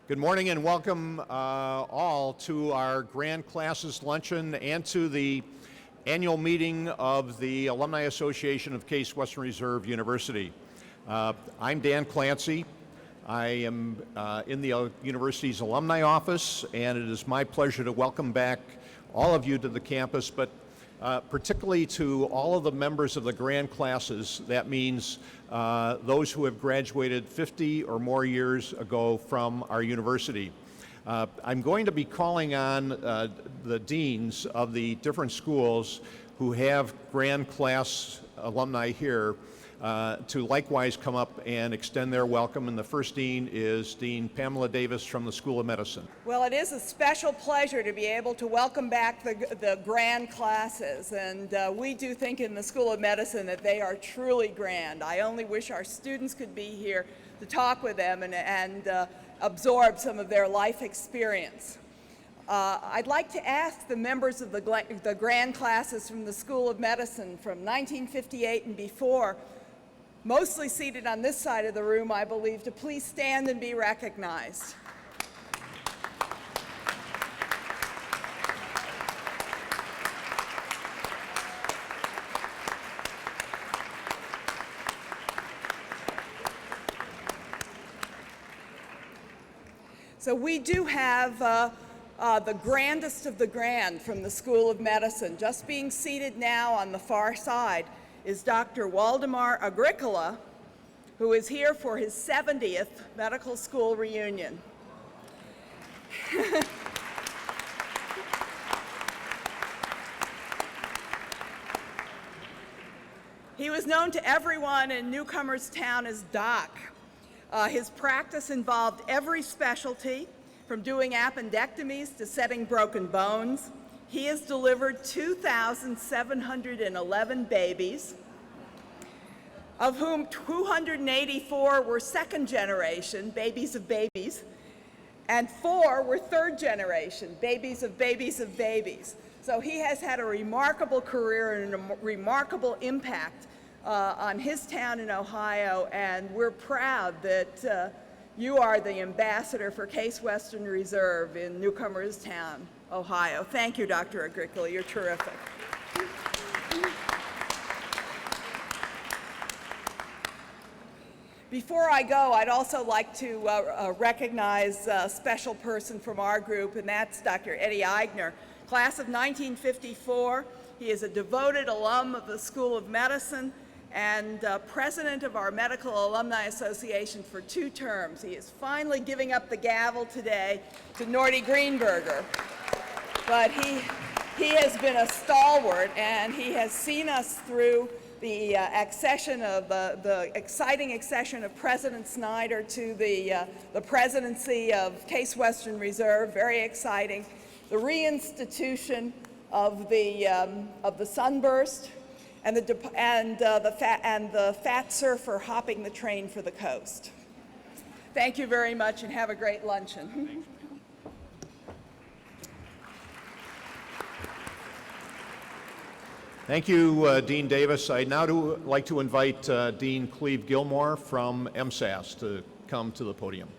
Good morning and welcome all to our Grand Classes Luncheon and to the annual meeting of the Alumni Association of Case Western Reserve University. I'm Dan Clancy. I am in the university's alumni office, and it is my pleasure to welcome back all of you to the campus, but particularly to all of the members of the Grand Classes. That means those who have graduated 50 or more years ago from our university. I'm going to be calling on the deans of the different schools who have Grand Class alumni here to likewise come up and extend their welcome. And the first dean is Dean Pamela Davis from the School of Medicine. Well, it is a special pleasure to be able to welcome back the Grand Classes, and we do think in the School of Medicine that they are truly grand. I only wish our students could be here to talk with them and absorb some of their life experience. I'd like to ask the members of the Grand Classes from the School of Medicine from 1958 and before, mostly seated on this side of the room, I believe, to please stand and be recognized. So we do have the grandest of the grand from the School of Medicine. Just being seated now on the far side is Dr. Waldemar Agricola, who is here for his 70th medical school reunion. He was known to everyone in Newcomers Town as Doc. His practice involved every specialty, from doing appendectomies to setting broken bones. He has delivered 2,711 babies, of whom 284 were second generation, babies of babies, and 4 were third generation, babies of babies of babies. So he has had a remarkable career and a remarkable impact on his town in Ohio, and we're proud that you are the ambassador for Case Western Reserve in Newcomers Town, Ohio. Thank you, Dr. Agricola. You're terrific. Before I go, I'd also like to recognize a special person from our group, and that's Dr. Eddie Eigner, class of 1954. He is a devoted alum of the School of Medicine and president of our Medical Alumni Association for 2 terms. He is finally giving up the gavel today to Norty Greenberger. But he has been a stalwart, and he has seen us through the accession of the exciting accession of President Snyder to the presidency of Case Western Reserve, very exciting. The reinstitution of the Sunburst, and the fat surfer hopping the train for the coast. Thank you very much, and have a great luncheon. Thank you, Dean Davis. I'd now like to invite Dean Cleve Gilmore from MSAS to come to the podium.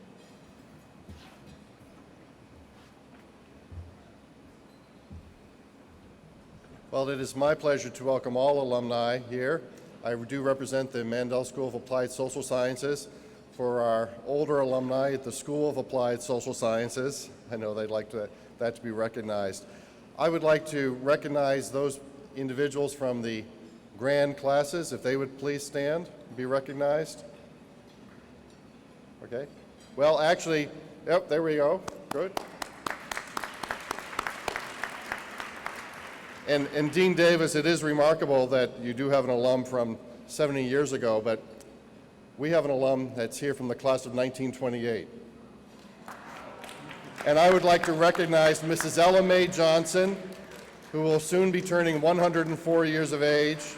Well, it is my pleasure to welcome all alumni here. I do represent the Mandel School of Applied Social Sciences. For our older alumni at the School of Applied Social Sciences, I know they'd like that to be recognized. I would like to recognize those individuals from the Grand Classes, if they would please stand and be recognized. Okay. Well, actually, yep, there we go. Good. And Dean Davis, it is remarkable that you do have an alum from 70 years ago, but we have an alum that's here from the class of 1928. And I would like to recognize Mrs. Ella Mae Johnson, who will soon be turning 104 years of age.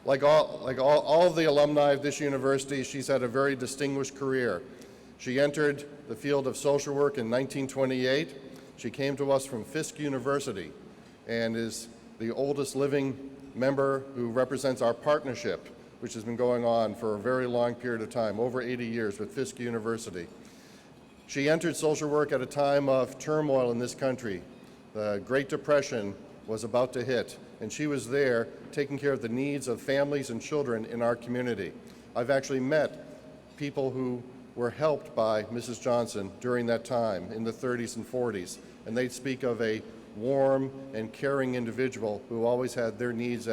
Like all of the alumni of this university, she's had a very distinguished career. She entered the field of social work in 1928. She came to us from Fisk University and is the oldest living member who represents our partnership, which has been going on for a very long period of time, over 80 years with Fisk University. She entered social work at a time of turmoil in this country. The Great Depression was about to hit, and she was there taking care of the needs of families and children in our community. I've actually met people who were helped by Mrs. Johnson during that time in the 30s and 40s, and they'd speak of a warm and caring individual who always had their needs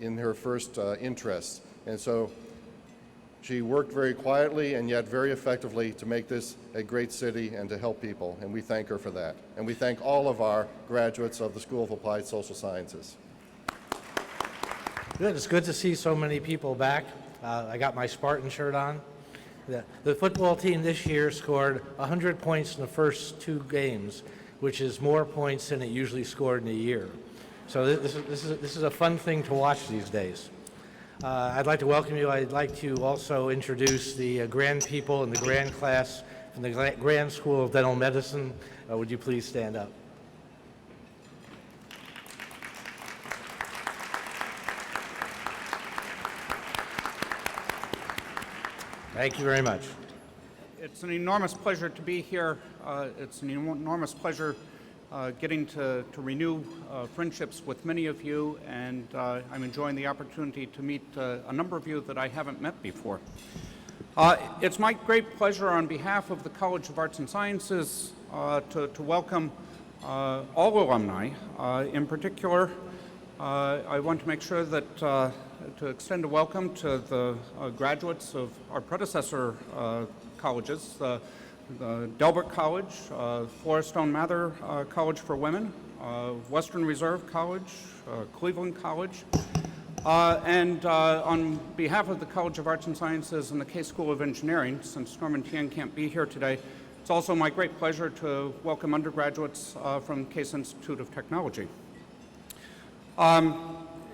in her first interests. And so she worked very quietly and yet very effectively to make this a great city and to help people, and we thank her for that. And we thank all of our graduates of the School of Applied Social Sciences. Good. It's good to see so many people back. I got my Spartan shirt on. The football team this year scored 100 points in the first 2 games, which is more points than it usually scored in a year. So this is a fun thing to watch these days. I'd like to welcome you. I'd like to also introduce the grand people in the grand class from the Grand School of Dental Medicine. Would you please stand up? Thank you very much. It's an enormous pleasure to be here. It's an enormous pleasure getting to renew friendships with many of you, and I'm enjoying the opportunity to meet a number of you that I haven't met before. It's my great pleasure on behalf of the College of Arts and Sciences to welcome all alumni. In particular, I want to make sure that to extend a welcome to the graduates of our predecessor colleges, the Adelbert College, Flora Stone Mather College for Women, Western Reserve College, Cleveland College, and on behalf of the College of Arts and Sciences and the Case School of Engineering, since Norman Tian can't be here today, it's also my great pleasure to welcome undergraduates from Case Institute of Technology.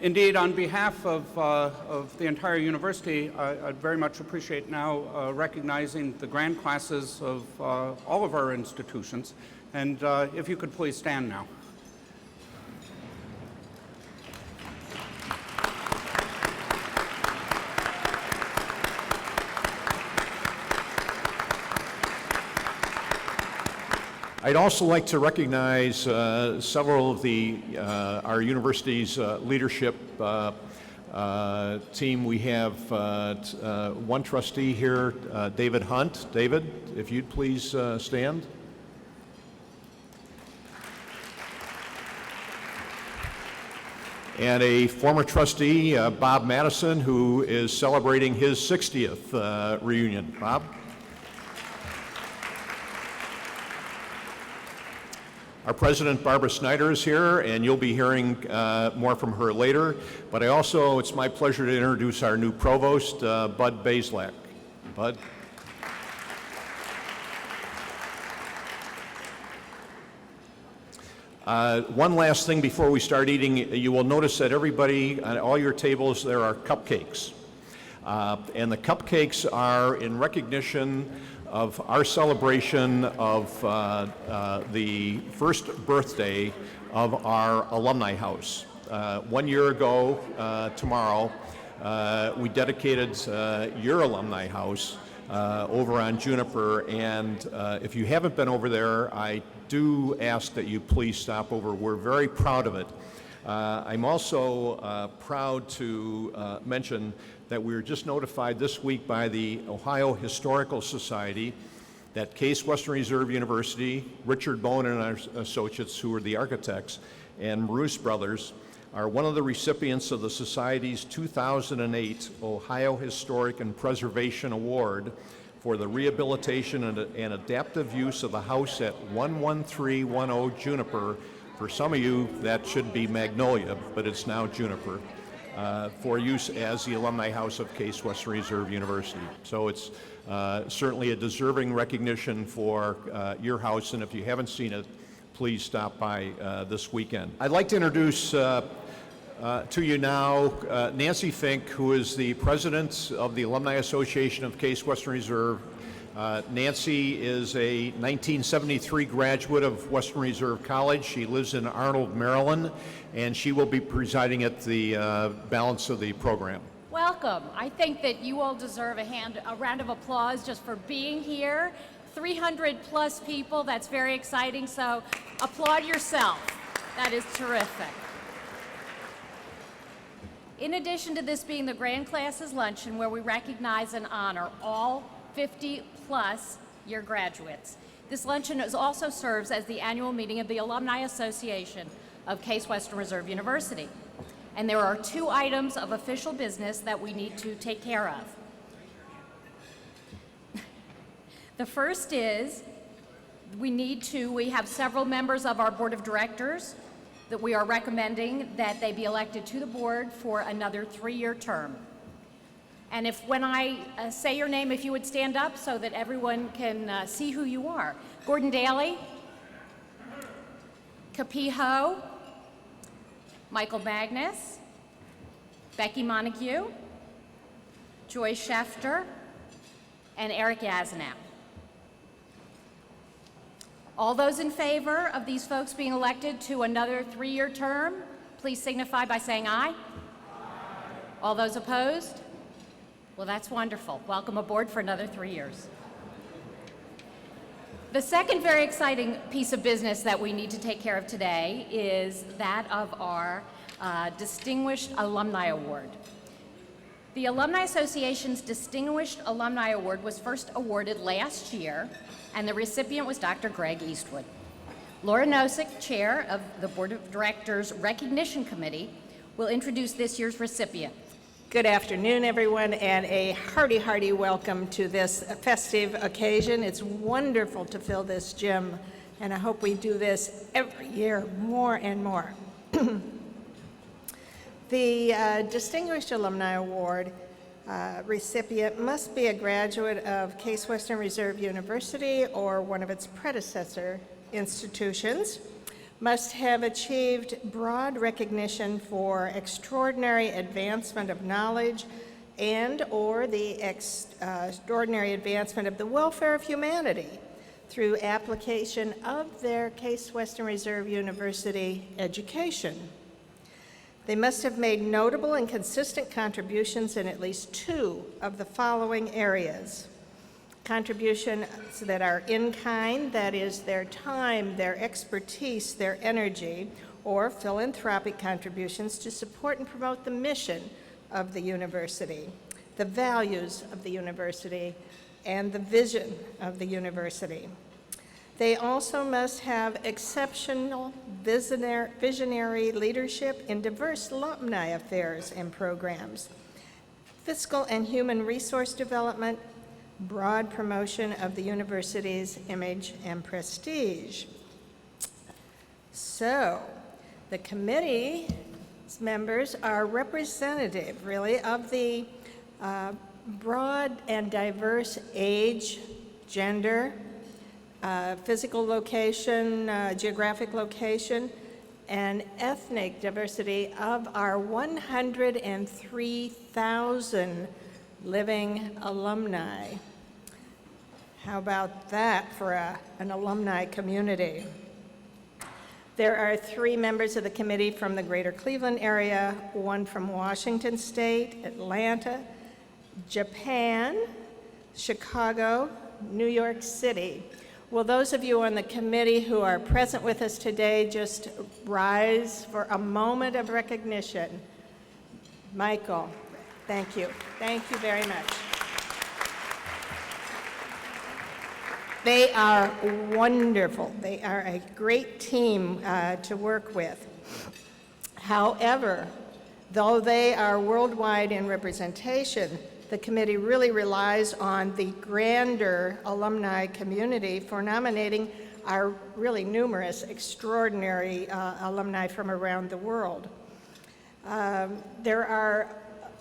Indeed, on behalf of the entire university, I'd very much appreciate now recognizing the grand classes of all of our institutions. And if you could please stand now. I'd also like to recognize several of our university's leadership team. We have one trustee here, David Hunt. David, if you'd please stand. And a former trustee, Bob Madison, who is celebrating his 60th reunion. Bob? Our president, Barbara Snyder, is here, and you'll be hearing more from her later. But it's my pleasure to introduce our new provost, Bud Bazelak. Bud. One last thing before we start eating, you will notice that everybody, on all your tables, there are cupcakes. And the cupcakes are in recognition of our celebration of the first birthday of our alumni house. 1 year ago, tomorrow, we dedicated your alumni house over on Juniper, and if you haven't been over there, I do ask that you please stop over. We're very proud of it. I'm also proud to mention that we were just notified this week by the Ohio Historical Society that Case Western Reserve University, Richard Bowen and our associates, who are the architects, and Bruce Brothers, are one of the recipients of the Society's 2008 Ohio Historic and Preservation Award for the rehabilitation and adaptive use of the house at 11310 Juniper. For some of you, that should be Magnolia, but it's now Juniper, for use as the alumni house of Case Western Reserve University. So it's certainly a deserving recognition for your house, and if you haven't seen it, please stop by this weekend. I'd like to introduce to you now Nancy Fink, who is the president of the Alumni Association of Case Western Reserve, Nancy is a 1973 graduate of Western Reserve College. She lives in Arnold, Maryland, and she will be presiding at the balance of the program. Welcome. I think that you all deserve a round of applause just for being here. 300 plus people, that's very exciting, so applaud yourself. That is terrific. In addition to this being the Grand Classes Luncheon, where we recognize and honor all 50 plus year graduates, this luncheon also serves as the annual meeting of the Alumni Association of Case Western Reserve University. And there are 2 items of official business that we need to take care of. The first is we have several members of our board of directors that we are recommending that they be elected to the board for another 3-year term. And when I say your name, if you would stand up so that everyone can see who you are. Gordon Daly, Capiho, Michael Magnus, Becky Montague, Joy Schefter, and Eric Yazanow. All those in favor of these folks being elected to another 3-year term, please signify by saying aye. Aye. All those opposed? Well, that's wonderful. Welcome aboard for another 3 years. The second very exciting piece of business that we need to take care of today is that of our Distinguished Alumni Award. The Alumni Association's Distinguished Alumni Award was first awarded last year, and the recipient was Dr. Greg Eastwood. Laura Nosek, chair of the Board of Directors Recognition Committee, will introduce this year's recipient. Good afternoon, everyone, and a hearty, hearty welcome to this festive occasion. It's wonderful to fill this gym, and I hope we do this every year more and more. The Distinguished Alumni Award recipient must be a graduate of Case Western Reserve University or one of its predecessor institutions, must have achieved broad recognition for extraordinary advancement of knowledge and or the extraordinary advancement of the welfare of humanity through application of their Case Western Reserve University education. They must have made notable and consistent contributions in at least 2 of the following areas. Contributions that are in kind, that is their time, their expertise, their energy, or philanthropic contributions to support and promote the mission of the university, the values of the university, and the vision of the university. They also must have exceptional visionary leadership in diverse alumni affairs and programs, fiscal and human resource development, broad promotion of the university's image and prestige. So, the committee's members are representative, really, of the broad and diverse age, gender, physical location, geographic location, and ethnic diversity of our 103,000 living alumni. How about that for an alumni community? There are 3 members of the committee from the greater Cleveland area, 1 from Washington State, Atlanta, Japan, Chicago, New York City. Will those of you on the committee who are present with us today just rise for a moment of recognition? Michael, thank you. Thank you very much. They are wonderful. They are a great team to work with. However, though they are worldwide in representation, the committee really relies on the grander alumni community for nominating our really numerous, extraordinary alumni from around the world. There are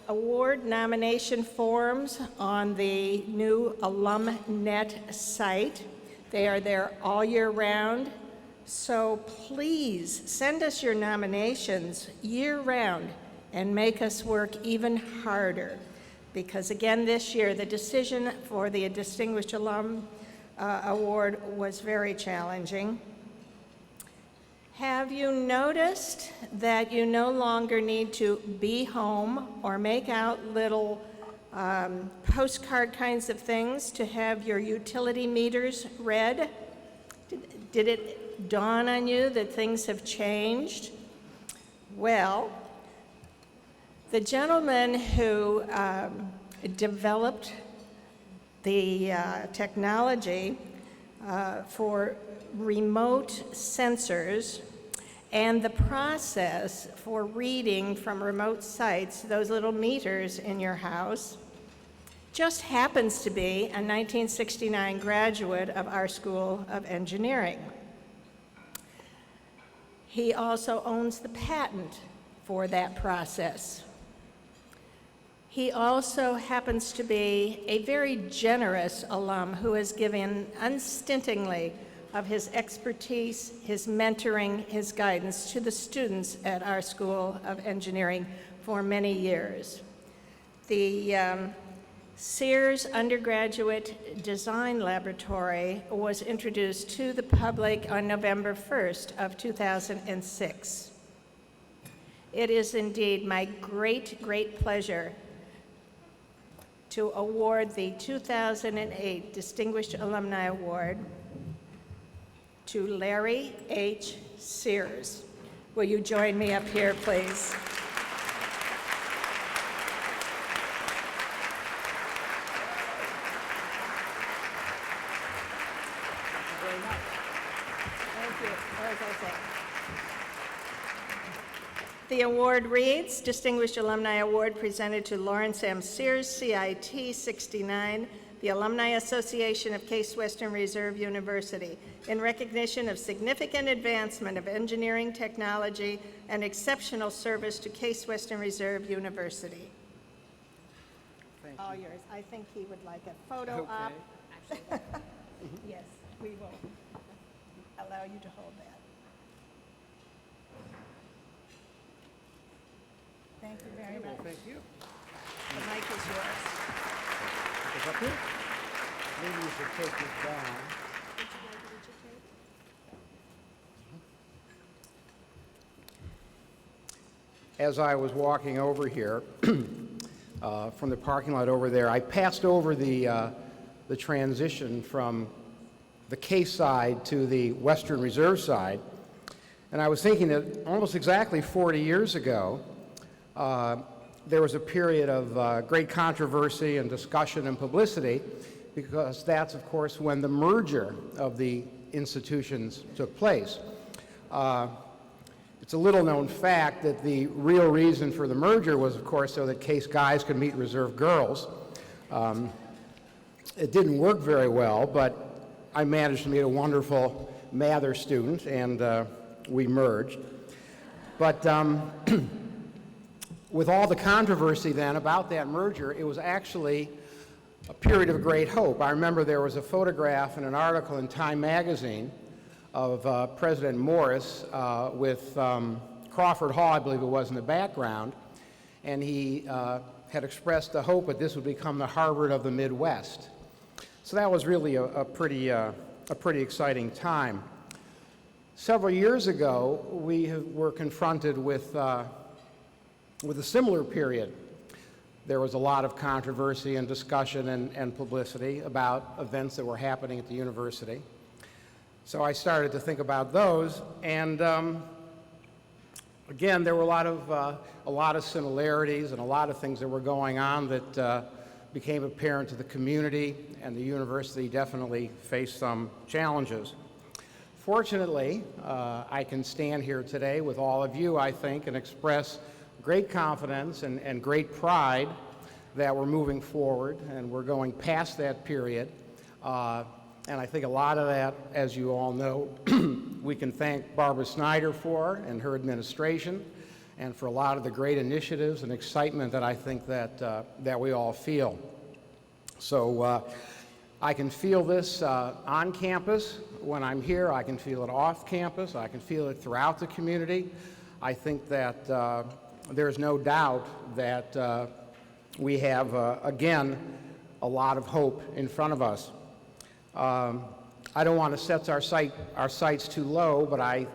award nomination forms on the new AlumNet site. They are there all year round. So please send us your nominations year round and make us work even harder, because again this year the decision for the Distinguished Alum Award was very challenging. Have you noticed that you no longer need to be home or make out little postcard kinds of things to have your utility meters read? Did it dawn on you that things have changed? Well, the gentleman who developed the technology for remote sensors and the process for reading from remote sites those little meters in your house just happens to be a 1969 graduate of our School of Engineering. He also owns the patent for that process. He also happens to be a very generous alum who has given unstintingly of his expertise, his mentoring, his guidance to the students at our School of Engineering for many years. The Sears Undergraduate Design Laboratory was introduced to the public on November 1st of 2006. It is indeed my great, great pleasure to award the 2008 Distinguished Alumni Award to Larry H. Sears. Will you join me up here, please? The award reads, Distinguished Alumni Award presented to Lawrence M. Sears, CIT 69, the Alumni Association of Case Western Reserve University, in recognition of significant advancement of engineering technology and exceptional service to Case Western Reserve University. All yours. I think he would like a photo op. Yes, we will allow you to hold that. Thank you very much. Thank you. The mic is yours. Is up here? Maybe you should take this down. As I was walking over here from the parking lot over there, I passed over the transition from the Case side to the Western Reserve side, and I was thinking that almost exactly 40 years ago, there was a period of great controversy and discussion and publicity, because that's, of course, when the merger of the institutions took place. It's a little-known fact that the real reason for the merger was, of course, so that Case guys could meet Reserve girls. It didn't work very well, but I managed to meet a wonderful Mather student, and we merged. But with all the controversy then about that merger, it was actually a period of great hope. I remember there was a photograph in an article in Time magazine of President Morris with Crawford Hall, I believe it was, in the background, and he had expressed the hope that this would become the Harvard of the Midwest. So that was really a pretty exciting time. Several years ago, we were confronted with a similar period. There was a lot of controversy and discussion and publicity about events that were happening at the university. So I started to think about those, and again, there were a lot of similarities and a lot of things that were going on that became apparent to the community, and the university definitely faced some challenges. Fortunately, I can stand here today with all of you, I think, and express great confidence and great pride that we're moving forward and we're going past that period. And I think a lot of that, as you all know, we can thank Barbara Snyder for and her administration, and for a lot of the great initiatives and excitement that I think that we all feel. So I can feel this on campus when I'm here. I can feel it off campus. I can feel it throughout the community. I think that there's no doubt that we have, again, a lot of hope in front of us. I don't want to set our sights too low, but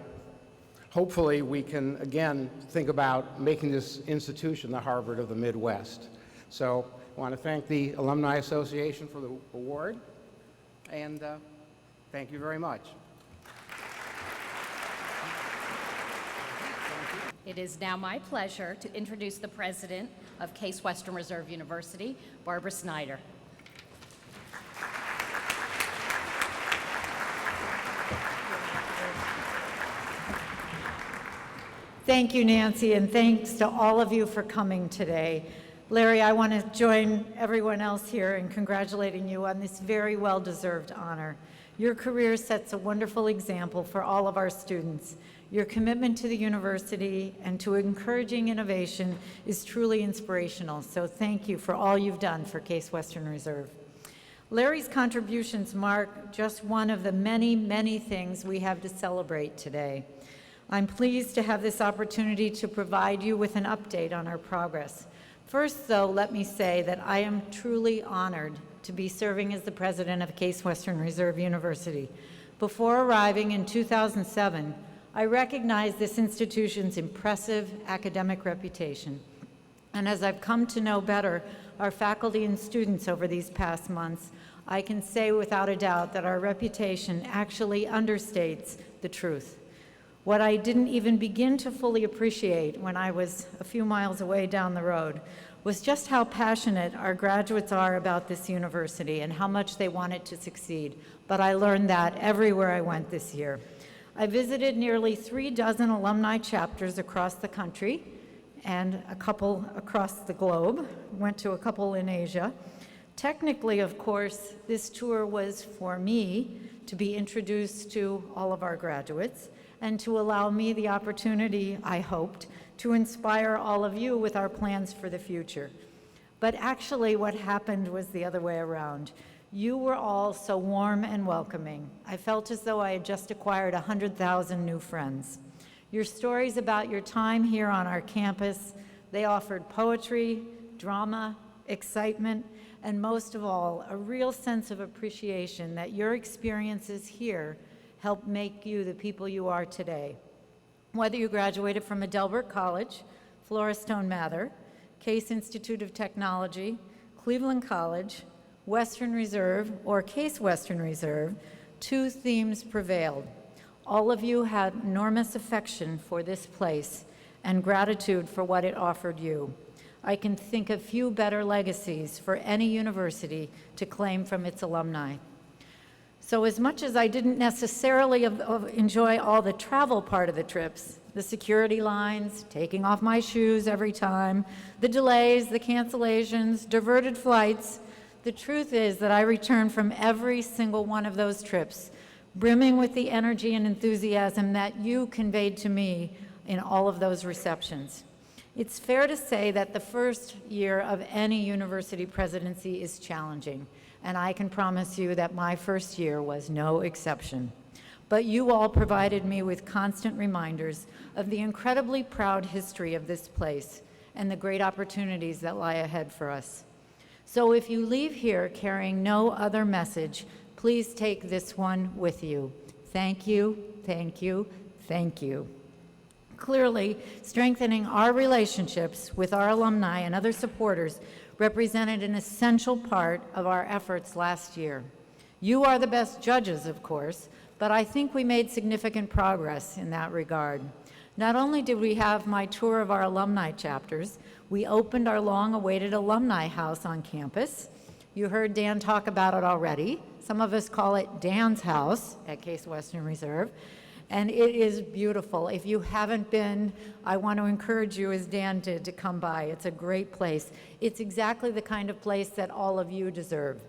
hopefully we can, again, think about making this institution the Harvard of the Midwest. So I want to thank the Alumni Association for the award, and thank you very much. It is now my pleasure to introduce the president of Case Western Reserve University, Barbara Snyder. Thank you, Nancy, and thanks to all of you for coming today. Larry, I want to join everyone else here in congratulating you on this very well-deserved honor. Your career sets a wonderful example for all of our students. Your commitment to the university and to encouraging innovation is truly inspirational, so thank you for all you've done for Case Western Reserve. Larry's contributions mark just one of the many, many things we have to celebrate today. I'm pleased to have this opportunity to provide you with an update on our progress. First, though, let me say that I am truly honored to be serving as the president of Case Western Reserve University. Before arriving in 2007, I recognized this institution's impressive academic reputation. And as I've come to know better our faculty and students over these past months, I can say without a doubt that our reputation actually understates the truth. What I didn't even begin to fully appreciate when I was a few miles away down the road was just how passionate our graduates are about this university and how much they want it to succeed. But I learned that everywhere I went this year. I visited nearly 36 alumni chapters across the country and a couple across the globe, went to a couple in Asia. Technically, of course, this tour was for me to be introduced to all of our graduates and to allow me the opportunity, I hoped, to inspire all of you with our plans for the future. But actually what happened was the other way around. You were all so warm and welcoming. I felt as though I had just acquired 100,000 new friends. Your stories about your time here on our campus, they offered poetry, drama, excitement, and most of all, a real sense of appreciation that your experiences here helped make you the people you are today. Whether you graduated from Adelbert College, Flora Stone Mather, Case Institute of Technology, Cleveland College, Western Reserve, or Case Western Reserve, two themes prevailed. All of you had enormous affection for this place and gratitude for what it offered you. I can think of few better legacies for any university to claim from its alumni. So as much as I didn't necessarily enjoy all the travel part of the trips, the security lines, taking off my shoes every time, the delays, the cancellations, diverted flights, the truth is that I returned from every single one of those trips brimming with the energy and enthusiasm that you conveyed to me in all of those receptions. It's fair to say that the first year of any university presidency is challenging, and I can promise you that my first year was no exception. But you all provided me with constant reminders of the incredibly proud history of this place and the great opportunities that lie ahead for us. So if you leave here carrying no other message, please take this one with you. Thank you, thank you, thank you. Clearly, strengthening our relationships with our alumni and other supporters represented an essential part of our efforts last year. You are the best judges, of course, but I think we made significant progress in that regard. Not only did we have my tour of our alumni chapters, we opened our long-awaited alumni house on campus. You heard Dan talk about it already. Some of us call it Dan's house at Case Western Reserve, and it is beautiful. If you haven't been, I want to encourage you, as Dan did, to come by. It's a great place. It's exactly the kind of place that all of you deserve.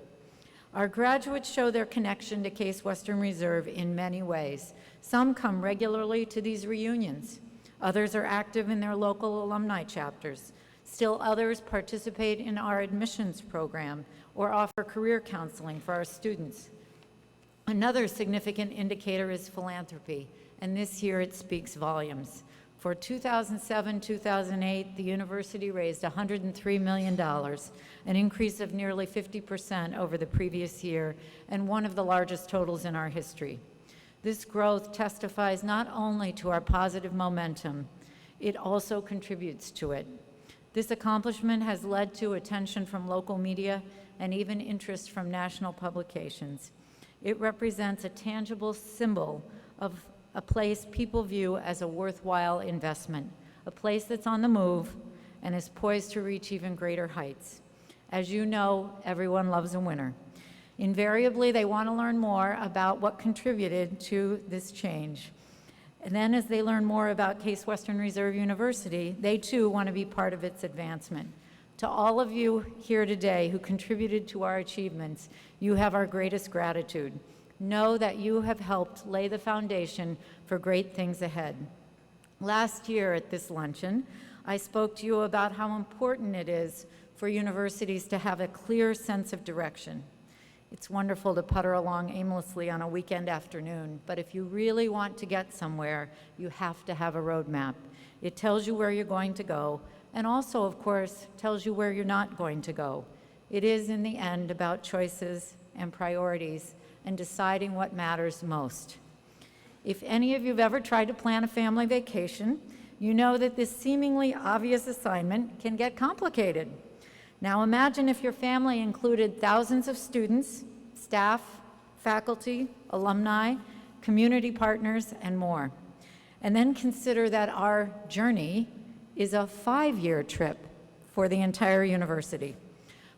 Our graduates show their connection to Case Western Reserve in many ways. Some come regularly to these reunions. Others are active in their local alumni chapters. Still others participate in our admissions program or offer career counseling for our students. Another significant indicator is philanthropy, and this year it speaks volumes. For 2007-2008, the university raised $103 million, an increase of nearly 50% over the previous year, and one of the largest totals in our history. This growth testifies not only to our positive momentum, it also contributes to it. This accomplishment has led to attention from local media and even interest from national publications. It represents a tangible symbol of a place people view as a worthwhile investment, a place that's on the move and is poised to reach even greater heights. As you know, everyone loves a winner. Invariably, they want to learn more about what contributed to this change. And then as they learn more about Case Western Reserve University, they too want to be part of its advancement. To all of you here today who contributed to our achievements, you have our greatest gratitude. Know that you have helped lay the foundation for great things ahead. Last year at this luncheon, I spoke to you about how important it is for universities to have a clear sense of direction. It's wonderful to putter along aimlessly on a weekend afternoon, but if you really want to get somewhere, you have to have a roadmap. It tells you where you're going to go, and also, of course, tells you where you're not going to go. It is, in the end, about choices and priorities and deciding what matters most. If any of you have ever tried to plan a family vacation, you know that this seemingly obvious assignment can get complicated. Now imagine if your family included thousands of students, staff, faculty, alumni, community partners, and more. And then consider that our journey is a 5-year trip for the entire university.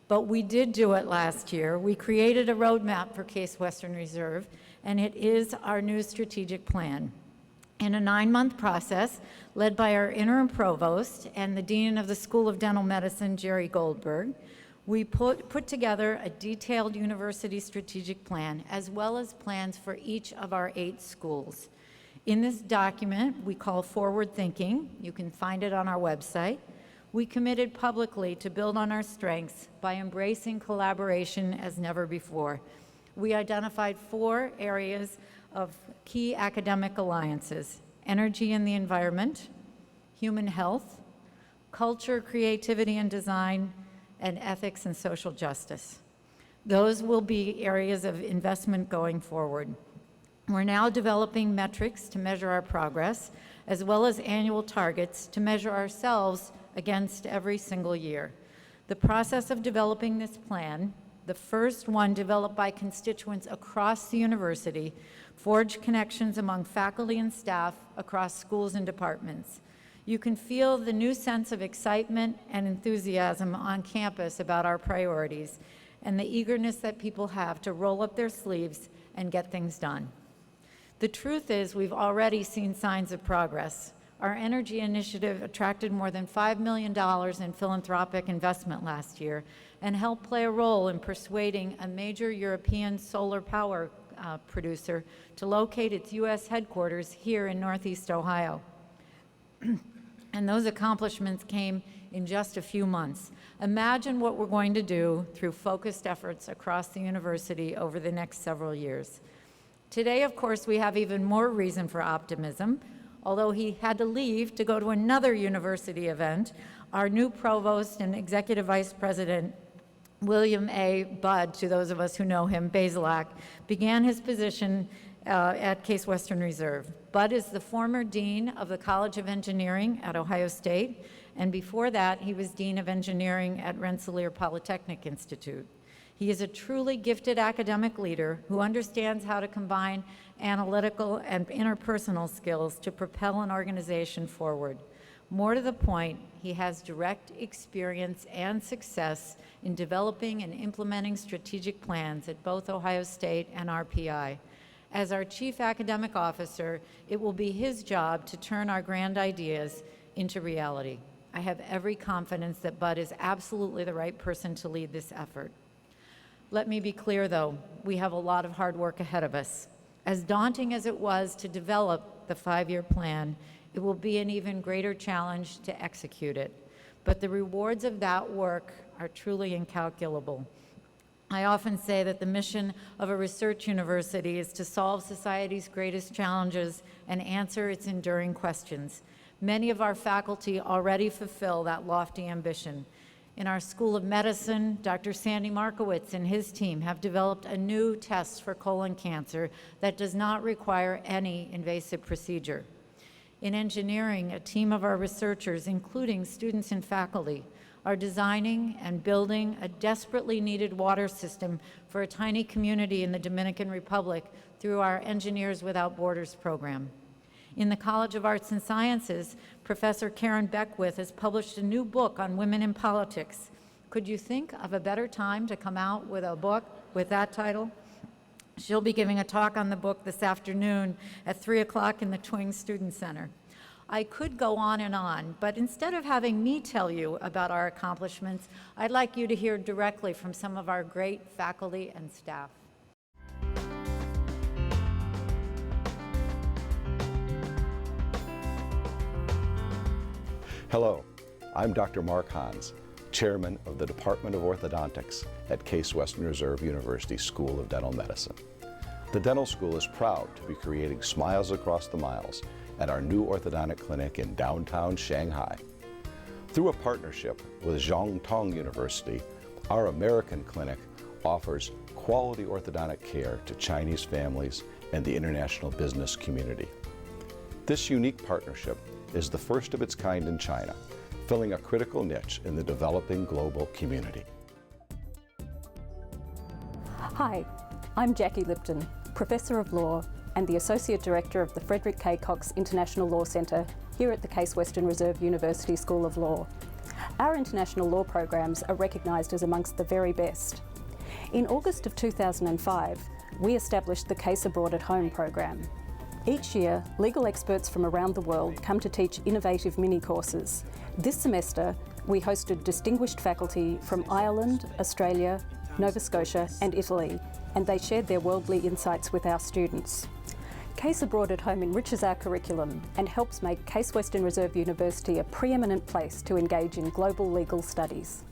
But we did do it last year. We created a roadmap for Case Western Reserve, and it is our new strategic plan. In a 9-month process, led by our interim provost and the dean of the School of Dental Medicine, Jerry Goldberg, we put together a detailed university strategic plan, as well as plans for each of our 8 schools. In this document, we call Forward Thinking. You can find it on our website. We committed publicly to build on our strengths by embracing collaboration as never before. We identified 4 areas of key academic alliances: energy and the environment, human health, culture, creativity and design, and ethics and social justice. Those will be areas of investment going forward. We're now developing metrics to measure our progress, as well as annual targets to measure ourselves against every single year. The process of developing this plan, the first one developed by constituents across the university, forged connections among faculty and staff across schools and departments. You can feel the new sense of excitement and enthusiasm on campus about our priorities and the eagerness that people have to roll up their sleeves and get things done. The truth is, we've already seen signs of progress. Our energy initiative attracted more than $5 million in philanthropic investment last year and helped play a role in persuading a major European solar power producer to locate its U.S. headquarters here in Northeast Ohio. And those accomplishments came in just a few months. Imagine what we're going to do through focused efforts across the university over the next several years. Today, of course, we have even more reason for optimism. Although he had to leave to go to another university event, our new provost and executive vice president, William A. Budd, to those of us who know him, Bazelak, began his position at Case Western Reserve. Budd is the former dean of the College of Engineering at Ohio State, and before that, he was dean of engineering at Rensselaer Polytechnic Institute. He is a truly gifted academic leader who understands how to combine analytical and interpersonal skills to propel an organization forward. More to the point, he has direct experience and success in developing and implementing strategic plans at both Ohio State and RPI. As our chief academic officer, it will be his job to turn our grand ideas into reality. I have every confidence that Bud is absolutely the right person to lead this effort. Let me be clear, though, we have a lot of hard work ahead of us. As daunting as it was to develop the 5-year plan, it will be an even greater challenge to execute it. But the rewards of that work are truly incalculable. I often say that the mission of a research university is to solve society's greatest challenges and answer its enduring questions. Many of our faculty already fulfill that lofty ambition. In our School of Medicine, Dr. Sandy Markowitz and his team have developed a new test for colon cancer that does not require any invasive procedure. In engineering, a team of our researchers, including students and faculty, are designing and building a desperately needed water system for a tiny community in the Dominican Republic through our Engineers Without Borders program. In the College of Arts and Sciences, Professor Karen Beckwith has published a new book on women in politics. Could you think of a better time to come out with a book with that title? She'll be giving a talk on the book this afternoon at 3 o'clock in the Twing Student Center. I could go on, but instead of having me tell you about our accomplishments, I'd like you to hear directly from some of our great faculty and staff. Hello, I'm Dr. Mark Hans, Chairman of the Department of Orthodontics at Case Western Reserve University School of Dental Medicine. The dental school is proud to be creating smiles across the miles at our new orthodontic clinic in downtown Shanghai. Through a partnership with Zhongtong University, our American clinic offers quality orthodontic care to Chinese families and the international business community. This unique partnership is the first of its kind in China, filling a critical niche in the developing global community. Hi, I'm Jackie Lipton, Professor of Law and the Associate Director of the Frederick K. Cox International Law Centre here at the Case Western Reserve University School of Law. Our international law programs are recognised as amongst the very best. In August of 2005, we established the Case Abroad at Home program. Each year, legal experts from around the world come to teach innovative mini-courses. This semester, we hosted distinguished faculty from Ireland, Australia, Nova Scotia and Italy, and they shared their worldly insights with our students. Case Abroad at Home enriches our curriculum and helps make Case Western Reserve University a preeminent place to engage in global legal studies.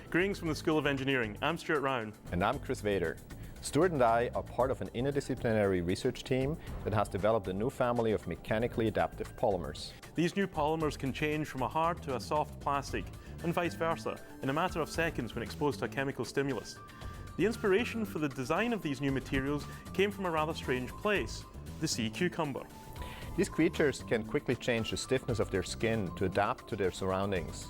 Greetings from the School of Engineering. I'm Stuart Rowan. And I'm Chris Vader. Stuart and I are part of an interdisciplinary research team that has developed a new family of mechanically adaptive polymers. These new polymers can change from a hard to a soft plastic, and vice versa, in a matter of seconds when exposed to a chemical stimulus. The inspiration for the design of these new materials came from a rather strange place, the sea cucumber. These creatures can quickly change the stiffness of their skin to adapt to their surroundings.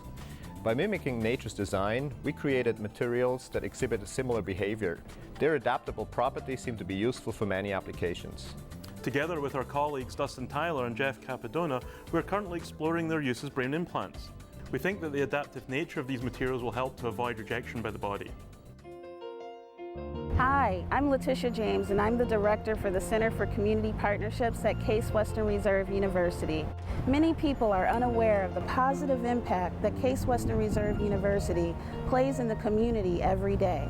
By mimicking nature's design, we created materials that exhibit a similar behavior. Their adaptable properties seem to be useful for many applications. Together with our colleagues Dustin Tyler and Jeff Capadona, we're currently exploring their use as brain implants. We think that the adaptive nature of these materials will help to avoid rejection by the body. Hi, I'm Letitia James, and I'm the Director for the Center for Community Partnerships at Case Western Reserve University. Many people are unaware of the positive impact that Case Western Reserve University plays in the community every day.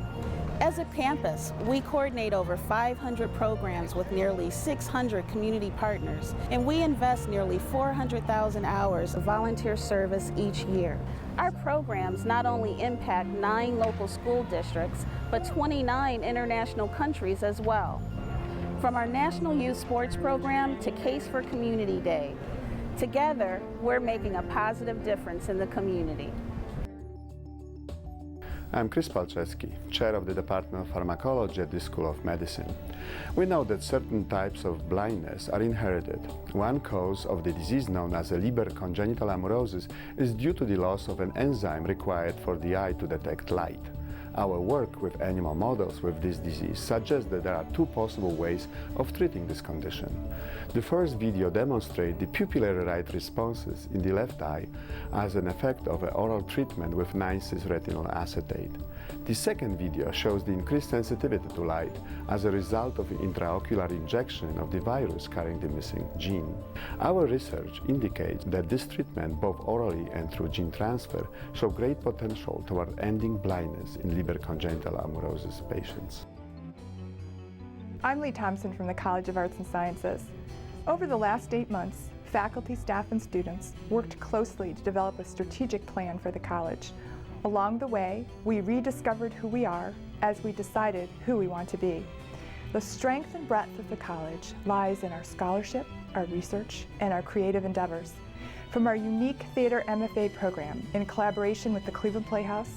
As a campus, we coordinate over 500 programs with nearly 600 community partners, and we invest nearly 400,000 hours of volunteer service each year. Our programs not only impact 9 local school districts, but 29 international countries as well. From our National Youth Sports Program to Case for Community Day, together we're making a positive difference in the community. I'm Chris Palczewski, Chair of the Department of Pharmacology at the School of Medicine. We know that certain types of blindness are inherited. One cause of the disease known as Leber congenital amaurosis is due to the loss of an enzyme required for the eye to detect light. Our work with animal models with this disease suggests that there are 2 possible ways of treating this condition. The first video demonstrates the pupillary light responses in the left eye as an effect of an oral treatment with 9-cis-retinol acetate. The second video shows the increased sensitivity to light as a result of the intraocular injection of the virus carrying the missing gene. Our research indicates that this treatment, both orally and through gene transfer, show great potential toward ending blindness in Leber congenital amaurosis patients. I'm Lee Thompson from the College of Arts and Sciences. Over the last 8 months, faculty, staff, and students worked closely to develop a strategic plan for the college. Along the way, we rediscovered who we are as we decided who we want to be. The strength and breadth of the college lies in our scholarship, our research, and our creative endeavors. From our unique Theater MFA program in collaboration with the Cleveland Playhouse,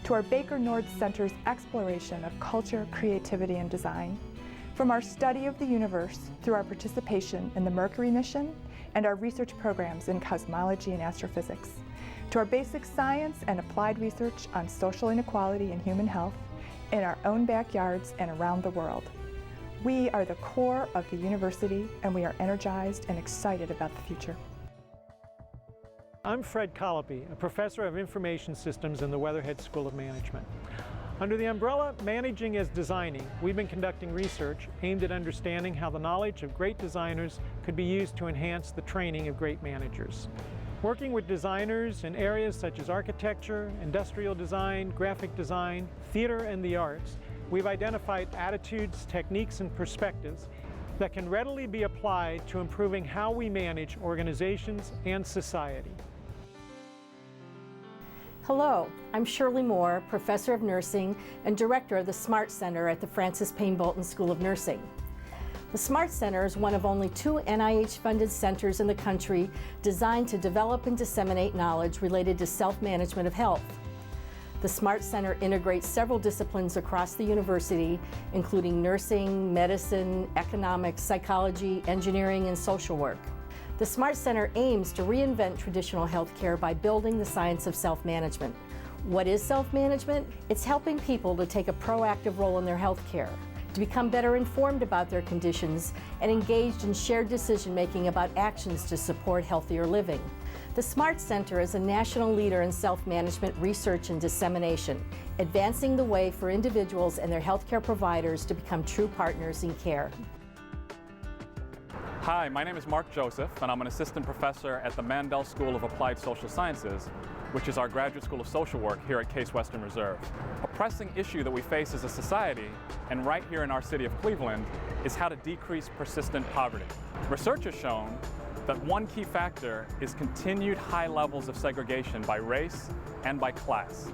to our Baker Nord Center's exploration of culture, creativity, and design, from our study of the universe through our participation in the Mercury mission and our research programs in cosmology and astrophysics, to our basic science and applied research on social inequality and human health in our own backyards and around the world. We are the core of the university, and we are energized and excited about the future. I'm Fred Colopy, a professor of information systems in the Weatherhead School of Management. Under the umbrella Managing as Designing, we've been conducting research aimed at understanding how the knowledge of great designers could be used to enhance the training of great managers. Working with designers in areas such as architecture, industrial design, graphic design, theater, and the arts, we've identified attitudes, techniques, and perspectives that can readily be applied to improving how we manage organizations and society. Hello, I'm Shirley Moore, Professor of Nursing and Director of the SMART Center at the Francis Payne Bolton School of Nursing. The SMART Center is one of only 2 NIH-funded centers in the country designed to develop and disseminate knowledge related to self-management of health. The SMART Center integrates several disciplines across the university, including nursing, medicine, economics, psychology, engineering, and social work. The SMART Center aims to reinvent traditional healthcare by building the science of self-management. What is self-management? It's helping people to take a proactive role in their healthcare, to become better informed about their conditions, and engaged in shared decision-making about actions to support healthier living. The SMART Center is a national leader in self-management research and dissemination, advancing the way for individuals and their healthcare providers to become true partners in care. Hi, my name is Mark Joseph, and I'm an assistant professor at the Mandel School of Applied Social Sciences, which is our graduate school of social work here at Case Western Reserve. A pressing issue that we face as a society, and right here in our city of Cleveland, is how to decrease persistent poverty. Research has shown that one key factor is continued high levels of segregation by race and by class.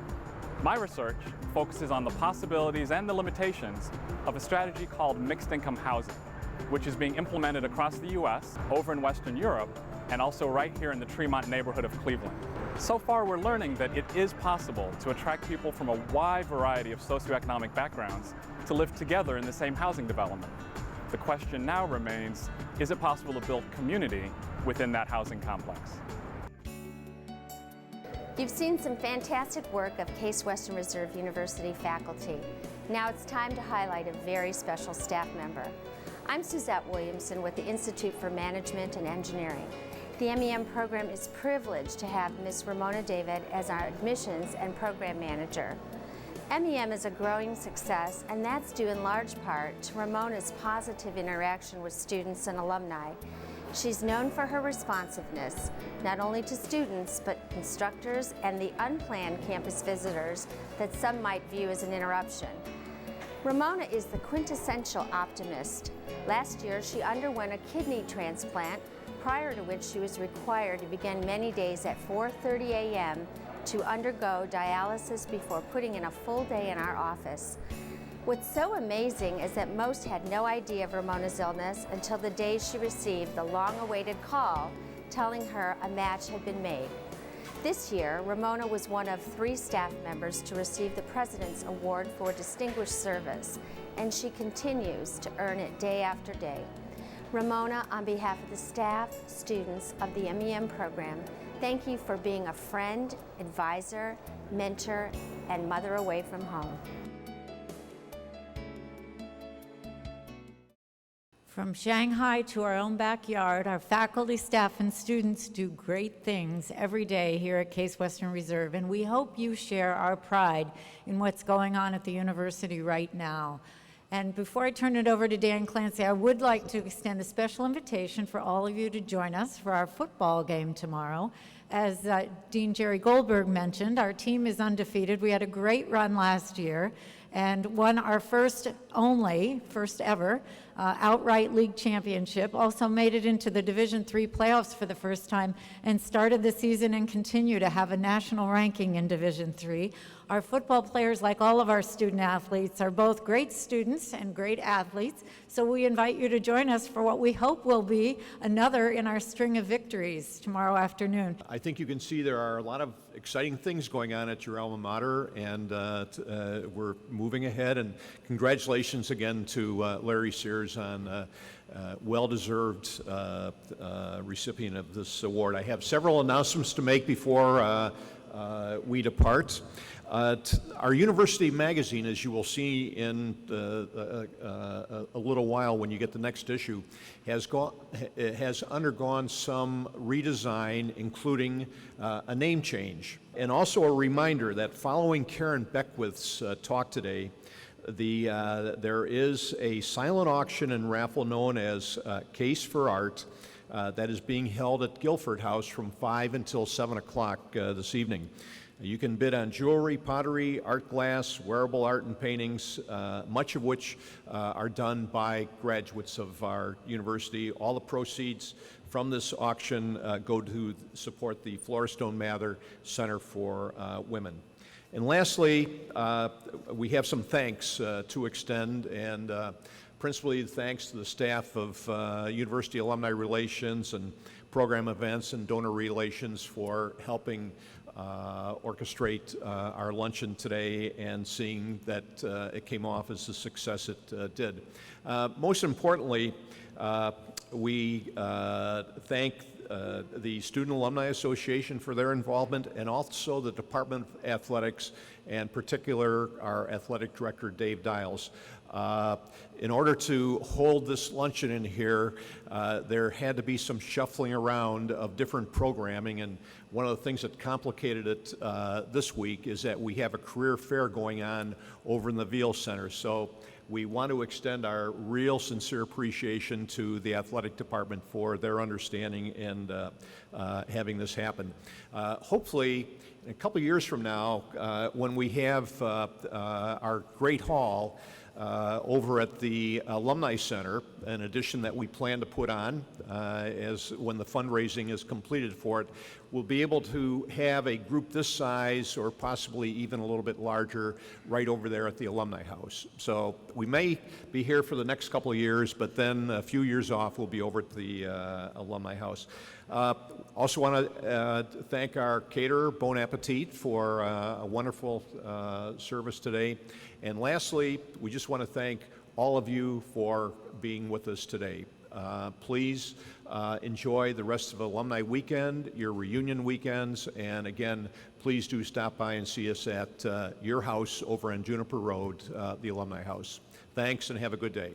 My research focuses on the possibilities and the limitations of a strategy called mixed income housing, which is being implemented across the U.S., over in Western Europe, and also right here in the Tremont neighborhood of Cleveland. So far, we're learning that it is possible to attract people from a wide variety of socioeconomic backgrounds to live together in the same housing development. The question now remains, is it possible to build community within that housing complex? You've seen some fantastic work of Case Western Reserve University faculty. Now it's time to highlight a very special staff member. I'm Suzette Williamson with the Institute for Management and Engineering. The MEM program is privileged to have Ms. Ramona David as our admissions and program manager. MEM is a growing success, and that's due in large part to Ramona's positive interaction with students and alumni. She's known for her responsiveness, not only to students, but instructors and the unplanned campus visitors that some might view as an interruption. Ramona is the quintessential optimist. Last year, she underwent a kidney transplant, prior to which she was required to begin many days at 4:30 a.m. to undergo dialysis before putting in a full day in our office. What's so amazing is that most had no idea of Ramona's illness until the day she received the long-awaited call telling her a match had been made. This year, Ramona was one of 3 staff members to receive the President's Award for Distinguished Service, and she continues to earn it day after day. Ramona, on behalf of the staff, students of the MEM program, thank you for being a friend, advisor, mentor, and mother away from home. From Shanghai to our own backyard, our faculty, staff, and students do great things every day here at Case Western Reserve, and we hope you share our pride in what's going on at the university right now. And before I turn it over to Dan Clancy, I would like to extend a special invitation for all of you to join us for our football game tomorrow. As Dean Jerry Goldberg mentioned, our team is undefeated. We had a great run last year and won our first ever outright league championship, also made it into the Division III playoffs for the first time, and started the season and continue to have a national ranking in Division III. Our football players, like all of our student athletes, are both great students and great athletes, so we invite you to join us for what we hope will be another in our string of victories tomorrow afternoon. I think you can see there are a lot of exciting things going on at your alma mater, and we're moving ahead. And congratulations again to Larry Sears on well-deserved recipient of this award. I have several announcements to make before we depart. Our university magazine, as you will see in a little while when you get the next issue, has undergone some redesign, including a name change. And also a reminder that following Karen Beckwith's talk today, there is a silent auction and raffle known as Case for Art that is being held at Guilford House from 5 until 7 o'clock this evening. You can bid on jewelry, pottery, art glass, wearable art, and paintings, much of which are done by graduates of our university. All the proceeds from this auction go to support the Floristone Mather Center for Women. And lastly, we have some thanks to extend, and principally thanks to the staff of University Alumni Relations and Program Events and Donor Relations for helping orchestrate our luncheon today and seeing that it came off as the success it did. Most importantly, we thank the Student Alumni Association for their involvement, and also the Department of Athletics, and particular our athletic director, Dave Dials. In order to hold this luncheon in here, there had to be some shuffling around of different programming, and one of the things that complicated it this week is that we have a career fair going on over in the Veal Center. So we want to extend our real sincere appreciation to the athletic department for their understanding and having this happen. Hopefully, in a couple years from now, when we have our great hall over at the Alumni Center, an addition that we plan to put on as when the fundraising is completed for it, we'll be able to have a group this size or possibly even a little bit larger right over there at the Alumni House. So we may be here for the next couple of years, but then a few years off we'll be over at the Alumni House. Also want to thank our caterer, Bon Appetit, for a wonderful service today. And lastly, we just want to thank all of you for being with us today. Please enjoy the rest of Alumni Weekend, your reunion weekends, and again, please do stop by and see us at your house over on Juniper Road, the Alumni House. Thanks and have a good day.